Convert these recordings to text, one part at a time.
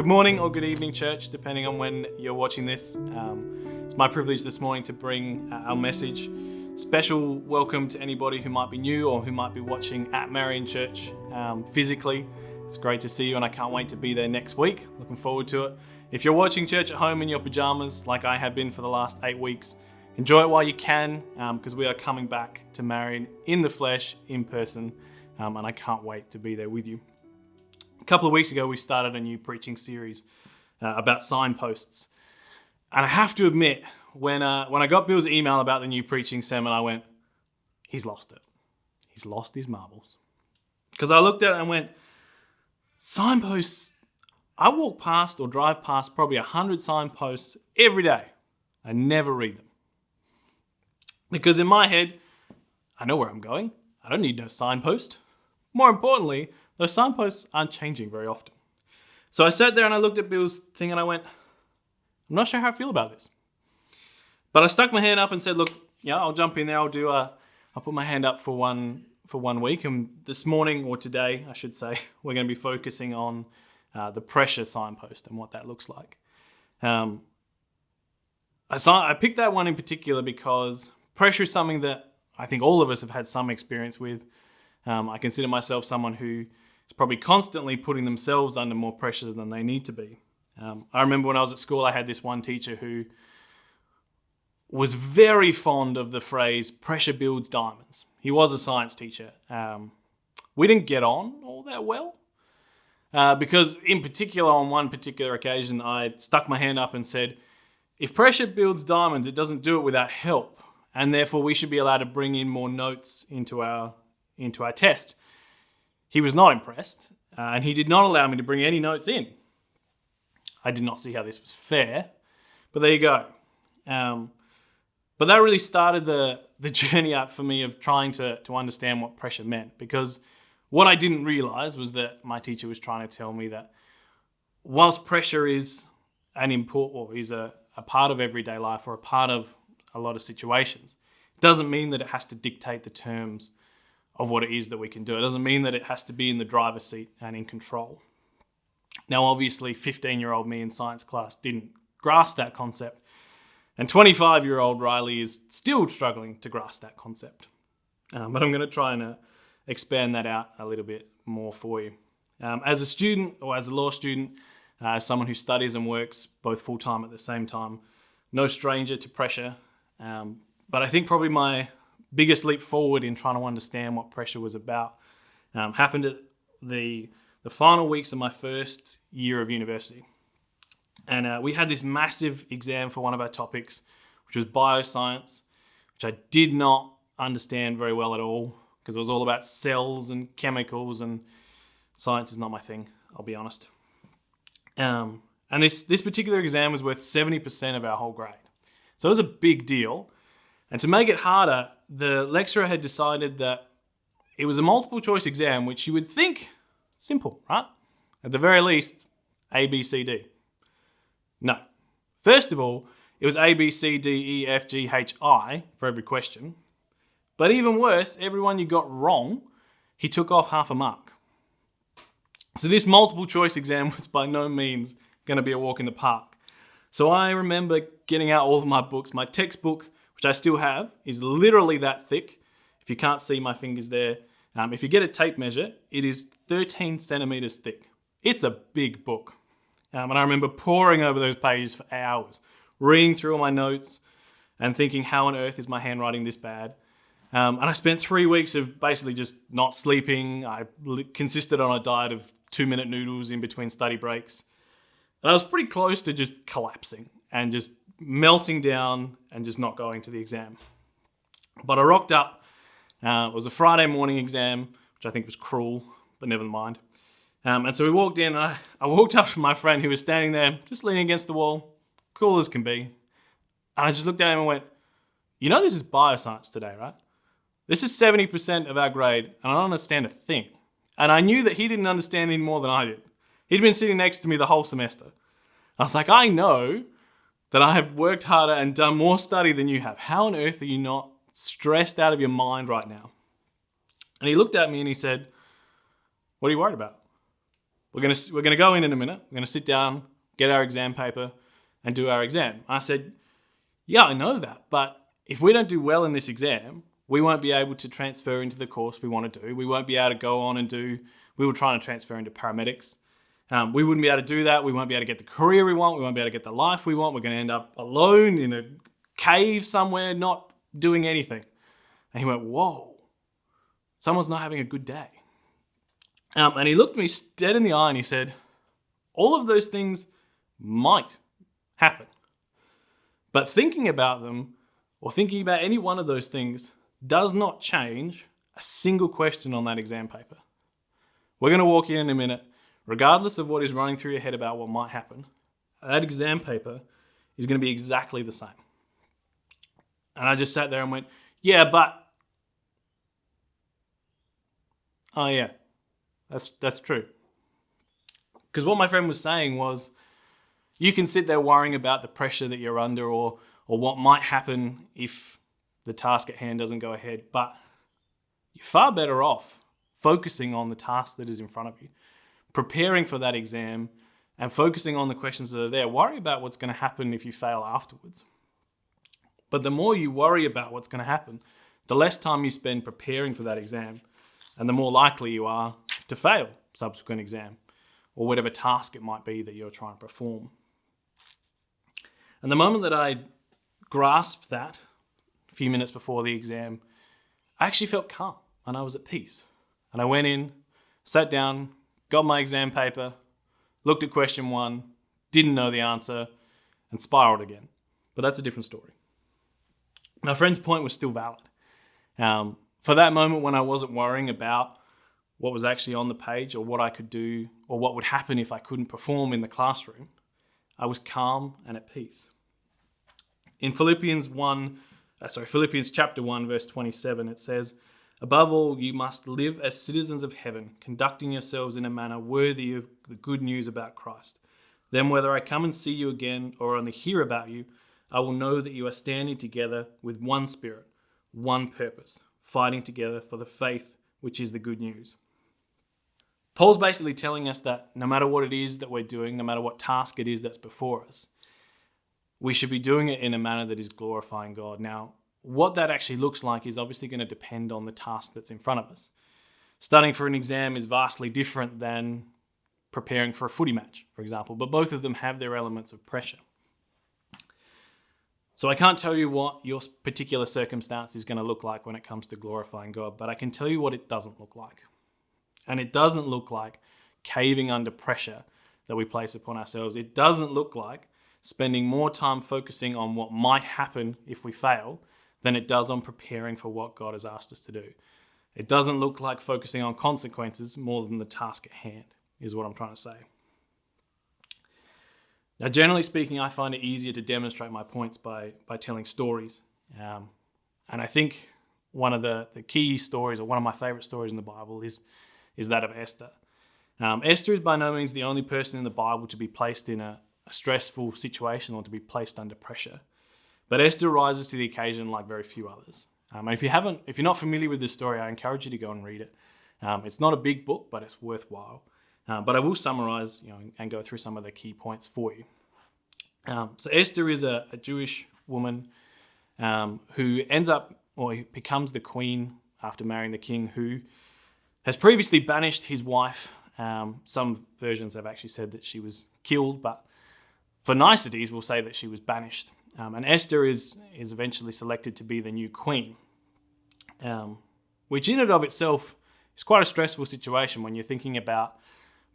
Good morning or good evening, church, depending on when you're watching this. It's my privilege this morning to bring our message. Special welcome to anybody who might be new or who might be watching at Marion Church physically. It's great to see you, and I can't wait to be there next week. Looking forward to it. If you're watching church at home in your pajamas, like I have been for the last 8 weeks, enjoy it while you can, because we are coming back to Marion in the flesh, in person, and I can't wait to be there with you. A couple of weeks ago, we started a new preaching series about signposts. And I have to admit, when I got Bill's email about the new preaching sermon, I went, he's lost it. He's lost his marbles. Because I looked at it and went, signposts, I walk past or drive past probably 100 signposts every day. I never read them. Because in my head, I know where I'm going. I don't need no signpost. More importantly, those signposts aren't changing very often. So I sat there and I looked at Bill's thing and I went, I'm not sure how I feel about this. But I stuck my hand up and said, look, yeah, I'll jump in there. I'll put my hand up for one week. And this morning, or today, I should say, we're going to be focusing on the pressure signpost and what that looks like. I picked that one in particular because pressure is something that I think all of us have had some experience with. I consider myself someone who is probably constantly putting themselves under more pressure than they need to be. I remember when I was at school, I had this one teacher who was very fond of the phrase, pressure builds diamonds. He was a science teacher. We didn't get on all that well because in particular, on one particular occasion, I stuck my hand up and said, if pressure builds diamonds, it doesn't do it without help. And therefore, we should be allowed to bring in more notes into our test. He was not impressed, and he did not allow me to bring any notes in. I did not see how this was fair, but there you go. But that really started the journey up for me of trying to understand what pressure meant, because what I didn't realize was that my teacher was trying to tell me that whilst pressure is a part of everyday life or a part of a lot of situations, it doesn't mean that it has to dictate the terms of what it is that we can do. It doesn't mean that it has to be in the driver's seat and in control. Now, obviously, 15-year-old me in science class didn't grasp that concept, and 25-year-old Riley is still struggling to grasp that concept. But I'm going to try and expand that out a little bit more for you. As a student, or as a law student, as someone who studies and works both full-time at the same time, no stranger to pressure. But I think probably my biggest leap forward in trying to understand what pressure was about happened at the final weeks of my first year of university. And we had this massive exam for one of our topics, which was bioscience, which I did not understand very well at all, because it was all about cells and chemicals, and science is not my thing, I'll be honest. And this particular exam was worth 70% of our whole grade. So it was a big deal. And to make it harder, the lecturer had decided that it was a multiple choice exam, which you would think simple, right? At the very least, A, B, C, D. No. First of all, it was A, B, C, D, E, F, G, H, I for every question. But even worse, everyone you got wrong, he took off half a mark. So this multiple choice exam was by no means going to be a walk in the park. So I remember getting out all of my books. My textbook, which I still have, is literally that thick. If you can't see my fingers there, if you get a tape measure, it is 13 centimeters thick. It's a big book. And I remember poring over those pages for hours, reading through all my notes and thinking, how on earth is my handwriting this bad? And I spent 3 weeks of basically just not sleeping. I consisted on a diet of 2-minute noodles in between study breaks. And I was pretty close to just collapsing and just melting down and just not going to the exam. But I rocked up. It was a Friday morning exam, which I think was cruel, but never mind. And so we walked in, and I walked up to my friend who was standing there, just leaning against the wall, cool as can be. And I just looked at him and went, you know this is bioscience today, right? This is 70% of our grade, and I don't understand a thing. And I knew that he didn't understand any more than I did. He'd been sitting next to me the whole semester. I was like, I know that I have worked harder and done more study than you have. How on earth are you not stressed out of your mind right now? And he looked at me and he said, what are you worried about? we're gonna go in a minute. We're gonna sit down, get our exam paper, and do our exam. I said, yeah, I know that, but if we don't do well in this exam, we won't be able to transfer into the course we want to do. We won't be able to go on and we were trying to transfer into paramedics. We wouldn't be able to do that. We won't be able to get the career we want. We won't be able to get the life we want. We're going to end up alone in a cave somewhere, not doing anything. And he went, whoa, someone's not having a good day. And he looked me dead in the eye and he said, all of those things might happen. But thinking about them, or thinking about any one of those things, does not change a single question on that exam paper. We're going to walk in a minute, regardless of what is running through your head about what might happen. That exam paper is going to be exactly the same. And I just sat there and went, yeah, but... Oh yeah, that's true. Because what my friend was saying was, you can sit there worrying about the pressure that you're under or what might happen if the task at hand doesn't go ahead, but you're far better off focusing on the task that is in front of you, preparing for that exam and focusing on the questions that are there. Worry about what's going to happen if you fail afterwards. But the more you worry about what's going to happen, the less time you spend preparing for that exam and the more likely you are to fail subsequent exam or whatever task it might be that you're trying to perform. And the moment that I grasped that, a few minutes before the exam, I actually felt calm and I was at peace. And I went in, sat down, got my exam paper, looked at question 1, didn't know the answer, and spiraled again. But that's a different story. My friend's point was still valid. For that moment when I wasn't worrying about what was actually on the page or what I could do or what would happen if I couldn't perform in the classroom, I was calm and at peace. In Philippians chapter 1, verse 27, it says, above all, you must live as citizens of heaven, conducting yourselves in a manner worthy of the good news about Christ. Then whether I come and see you again or only hear about you, I will know that you are standing together with one spirit, one purpose, fighting together for the faith which is the good news. Paul's basically telling us that no matter what it is that we're doing, no matter what task it is that's before us, we should be doing it in a manner that is glorifying God. Now, what that actually looks like is obviously going to depend on the task that's in front of us. Studying for an exam is vastly different than preparing for a footy match, for example, but both of them have their elements of pressure. So I can't tell you what your particular circumstance is going to look like when it comes to glorifying God, but I can tell you what it doesn't look like. And it doesn't look like caving under pressure that we place upon ourselves. It doesn't look like spending more time focusing on what might happen if we fail than it does on preparing for what God has asked us to do. It doesn't look like focusing on consequences more than the task at hand, is what I'm trying to say. Now, generally speaking, I find it easier to demonstrate my points by telling stories. And I think one of the key stories, or one of my favorite stories in the Bible, is that of Esther. Esther is by no means the only person in the Bible to be placed in a stressful situation or to be placed under pressure. But Esther rises to the occasion like very few others. And if you're not familiar with this story, I encourage you to go and read it. It's not a big book, but it's worthwhile. But I will summarize, and go through some of the key points for you. So Esther is a Jewish woman who ends up, or becomes the queen after marrying the king, who has previously banished his wife. Some versions have actually said that she was killed, but for niceties, we'll say that she was banished. And Esther is eventually selected to be the new queen, which in and of itself is quite a stressful situation when you're thinking about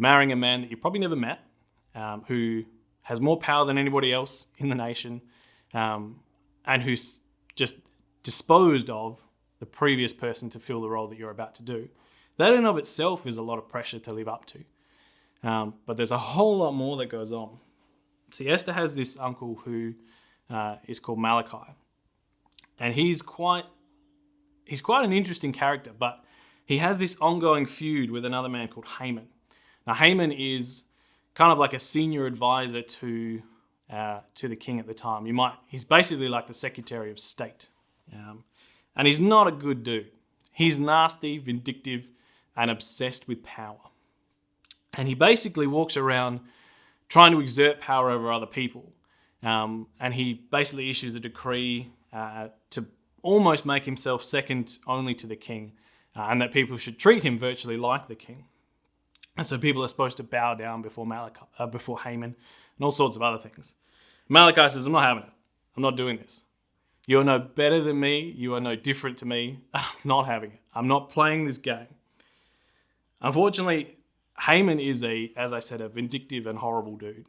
marrying a man that you probably never met, who has more power than anybody else in the nation, and who's just disposed of the previous person to fill the role that you're about to do. That in and of itself is a lot of pressure to live up to. But there's a whole lot more that goes on. See, Esther has this uncle who is called Malachi. And he's quite an interesting character, but he has this ongoing feud with another man called Haman. Now, Haman is kind of like a senior advisor to the king at the time. He's basically like the Secretary of State. And he's not a good dude. He's nasty, vindictive, and obsessed with power. And he basically walks around trying to exert power over other people. And he basically issues a decree to almost make himself second only to the king, and that people should treat him virtually like the king. And so people are supposed to bow down before before Haman, and all sorts of other things. Malachi says, I'm not having it. I'm not doing this. You are no better than me. You are no different to me. I'm not having it. I'm not playing this game. Unfortunately, Haman is as I said, a vindictive and horrible dude.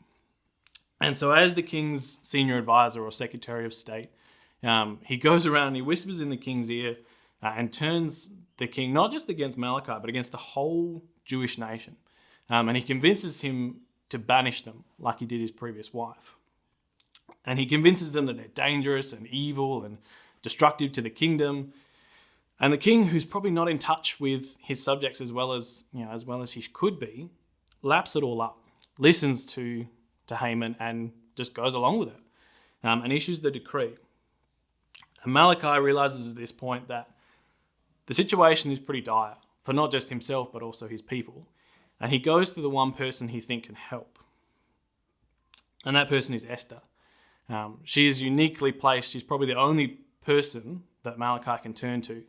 And so as the king's senior advisor or secretary of state, he goes around and he whispers in the king's ear and turns the king not just against Malachi, but against the whole Jewish nation. And he convinces him to banish them like he did his previous wife. And he convinces them that they're dangerous and evil and destructive to the kingdom. And the king, who's probably not in touch with his subjects as well as he could be, laps it all up, listens to Haman and just goes along with it, and issues the decree. And Malachi realizes at this point that the situation is pretty dire for not just himself but also his people. And he goes to the one person he thinks can help. And that person is Esther. She is uniquely placed. She's probably the only person that Malachi can turn to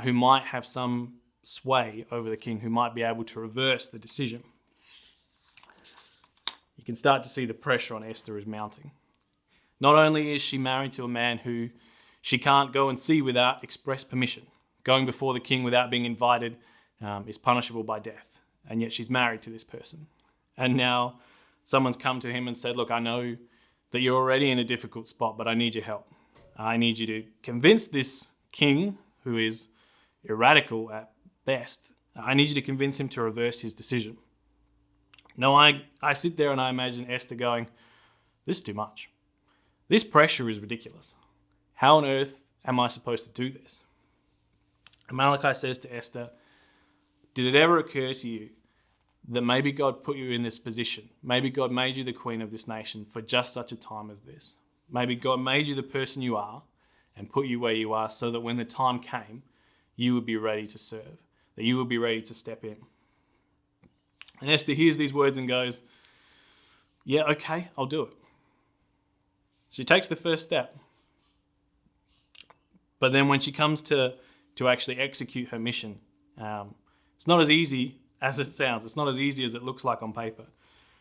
who might have some sway over the king, who might be able to reverse the decision. You can start to see the pressure on Esther is mounting. Not only is she married to a man who she can't go and see without express permission. Going before the king without being invited is punishable by death. And yet she's married to this person. And now someone's come to him and said, look, I know that you're already in a difficult spot, but I need your help. I need you to convince this king, who is radical at best, I need you to convince him to reverse his decision. Now, I sit there and I imagine Esther going, this is too much. This pressure is ridiculous. How on earth am I supposed to do this? And Malachi says to Esther, did it ever occur to you that maybe God put you in this position? Maybe God made you the queen of this nation for just such a time as this. Maybe God made you the person you are and put you where you are so that when the time came, you would be ready to serve, that you would be ready to step in. And Esther hears these words and goes, yeah, okay, I'll do it. She takes the first step. But then when she comes to actually execute her mission, it's not as easy as it sounds. It's not as easy as it looks like on paper.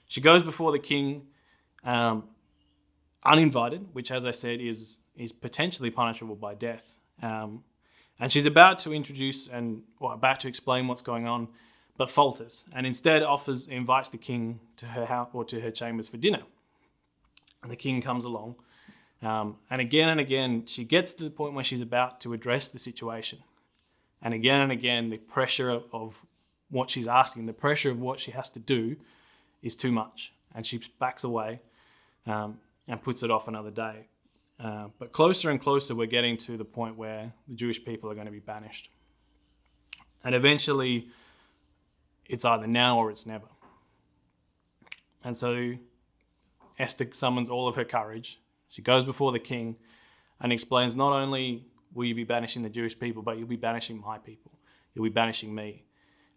She goes before the king uninvited, which, as I said, is potentially punishable by death. And she's about to about to explain what's going on, but falters, and instead invites the king to her house or to her chambers for dinner. And the king comes along, and again, she gets to the point where she's about to address the situation. And again, the pressure of what she's asking, the pressure of what she has to do is too much. And she backs away and puts it off another day. But closer and closer, we're getting to the point where the Jewish people are going to be banished. And eventually, it's either now or it's never. And so Esther summons all of her courage. She goes before the king and explains, not only will you be banishing the Jewish people, but you'll be banishing my people. You'll be banishing me.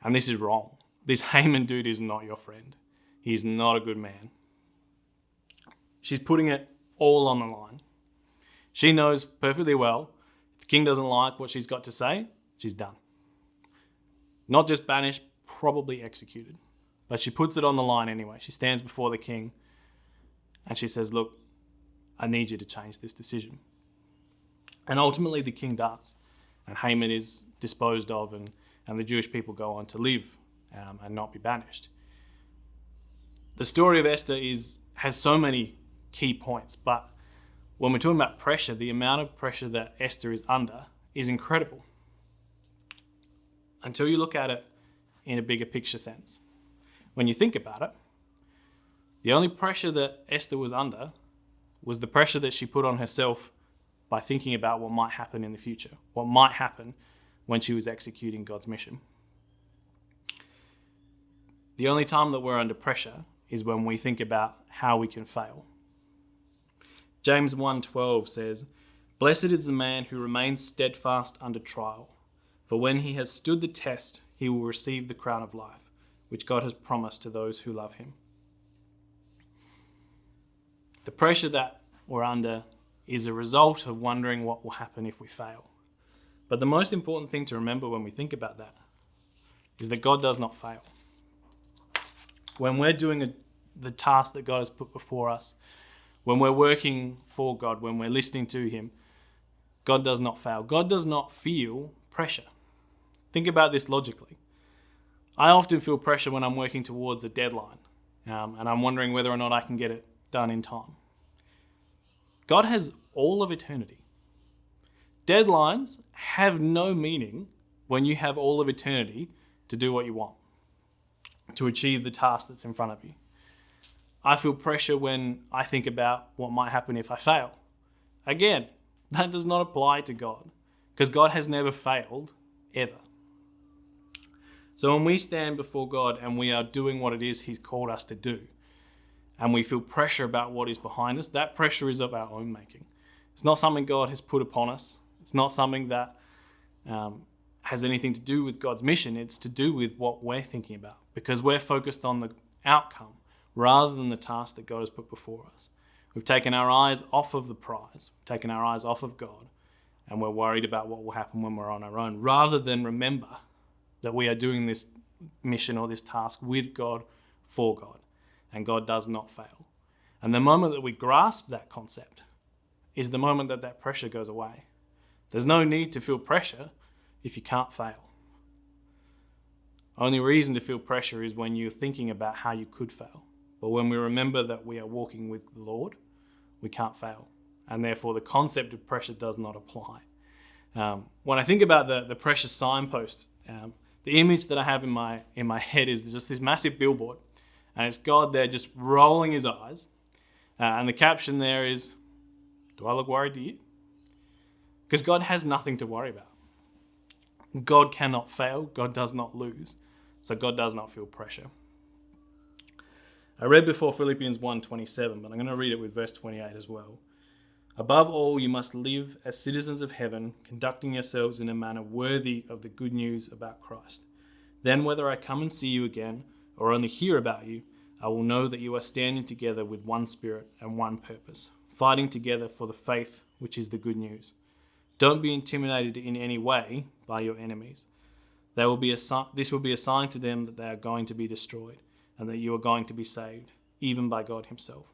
And this is wrong. This Haman dude is not your friend. He's not a good man. She's putting it all on the line. She knows perfectly well, if the king doesn't like what she's got to say, she's done. Not just banished, probably executed. But she puts it on the line anyway. She stands before the king and she says, look, I need you to change this decision. And ultimately the king does. And Haman is disposed of and the Jewish people go on to live and not be banished. The story of Esther has so many key points, but when we're talking about pressure, the amount of pressure that Esther is under is incredible. Until you look at it in a bigger picture sense. When you think about it, the only pressure that Esther was under was the pressure that she put on herself by thinking about what might happen in the future, what might happen when she was executing God's mission. The only time that we're under pressure is when we think about how we can fail. James 1:12 says, "Blessed is the man who remains steadfast under trial, for when he has stood the test, he will receive the crown of life, which God has promised to those who love him. The pressure that we're under is a result of wondering what will happen if we fail. But the most important thing to remember when we think about that is that God does not fail. When we're doing the task that God has put before us, when we're working for God, when we're listening to him, God does not fail. God does not feel pressure. Think about this logically. I often feel pressure when I'm working towards a deadline, and I'm wondering whether or not I can get it done in time. God has all of eternity. Deadlines have no meaning when you have all of eternity to do what you want, to achieve the task that's in front of you. I feel pressure when I think about what might happen if I fail. Again, that does not apply to God, because God has never failed, ever. So when we stand before God and we are doing what it is he's called us to do, and we feel pressure about what is behind us, that pressure is of our own making. It's not something God has put upon us. It's not something that has anything to do with God's mission. It's to do with what we're thinking about, because we're focused on the outcome rather than the task that God has put before us. We've taken our eyes off of the prize, taken our eyes off of God, and we're worried about what will happen when we're on our own, rather than remember that we are doing this mission or this task with God, for God, and God does not fail. And the moment that we grasp that concept is the moment that that pressure goes away. There's no need to feel pressure if you can't fail. Only reason to feel pressure is when you're thinking about how you could fail. But when we remember that we are walking with the Lord, we can't fail. And therefore the concept of pressure does not apply. When I think about the pressure signposts, the image that I have in my head is just this massive billboard. And it's God there just rolling his eyes. And the caption there is, "Do I look worried to you?" Because God has nothing to worry about. God cannot fail. God does not lose. So God does not feel pressure. I read before Philippians 1:27, but I'm going to read it with verse 28 as well. "Above all, you must live as citizens of heaven, conducting yourselves in a manner worthy of the good news about Christ. Then whether I come and see you again or only hear about you, I will know that you are standing together with one spirit and one purpose, fighting together for the faith which is the good news. Don't be intimidated in any way by your enemies. This will be a sign to them that they are going to be destroyed and that you are going to be saved, even by God himself."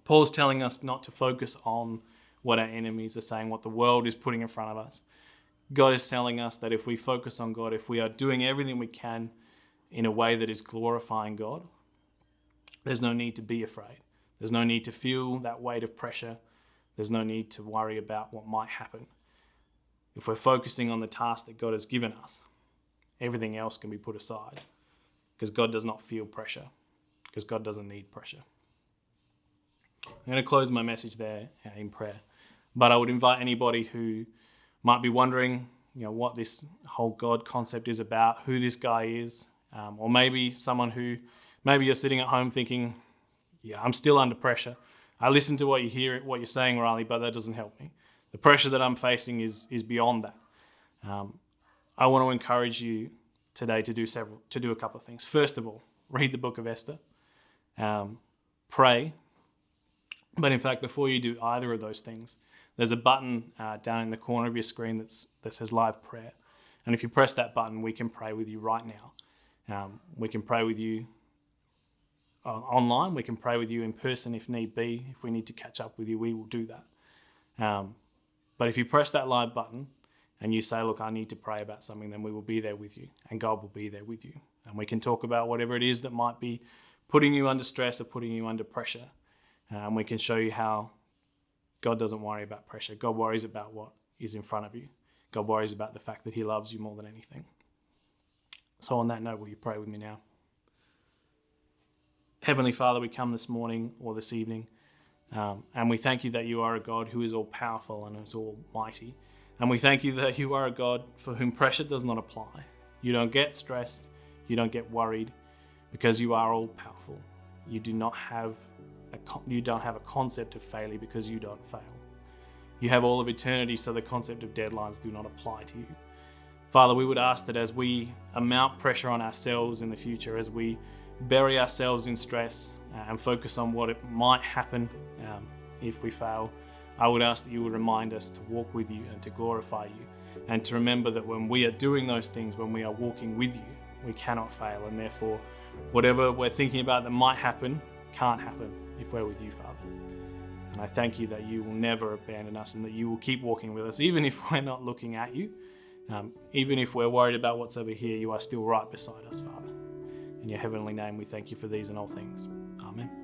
Paul's telling us not to focus on what our enemies are saying, what the world is putting in front of us. God is telling us that if we focus on God, if we are doing everything we can in a way that is glorifying God, there's no need to be afraid. There's no need to feel that weight of pressure. There's no need to worry about what might happen. If we're focusing on the task that God has given us, everything else can be put aside, because God does not feel pressure, because God doesn't need pressure. I'm going to close my message there in prayer, but I would invite anybody who might be wondering, what this whole God concept is about, who this guy is, or maybe someone who, maybe you're sitting at home thinking, I'm still under pressure. I listen to what you're saying, Riley, but that doesn't help me. The pressure that I'm facing is beyond that. I want to encourage you today to do a couple of things. First of all, read the book of Esther, pray. But in fact, before you do either of those things, there's a button down in the corner of your screen that says live prayer. And if you press that button, we can pray with you right now. We can pray with you online. We can pray with you in person if need be. If we need to catch up with you, we will do that. But if you press that live button and you say, look, I need to pray about something, then we will be there with you and God will be there with you. And we can talk about whatever it is that might be putting you under stress or putting you under pressure. And we can show you how God doesn't worry about pressure. God worries about what is in front of you. God worries about the fact that he loves you more than anything. So on that note, will you pray with me now? Heavenly Father, we come this morning or this evening, and we thank you that you are a God who is all powerful and is almighty. And we thank you that you are a God for whom pressure does not apply. You don't get stressed. You don't get worried because you are all powerful. You don't have a concept of failure because you don't fail. You have all of eternity, so the concept of deadlines do not apply to you. Father, we would ask that as we mount pressure on ourselves in the future, as we bury ourselves in stress and focus on what it might happen if we fail, I would ask that you would remind us to walk with you and to glorify you, and to remember that when we are doing those things, when we are walking with you, we cannot fail, and therefore whatever we're thinking about that might happen can't happen if we're with you, Father. And I thank you that you will never abandon us and that you will keep walking with us, even if we're not looking at you, even if we're worried about what's over here, you are still right beside us, Father. In your heavenly name, we thank you for these and all things. Amen.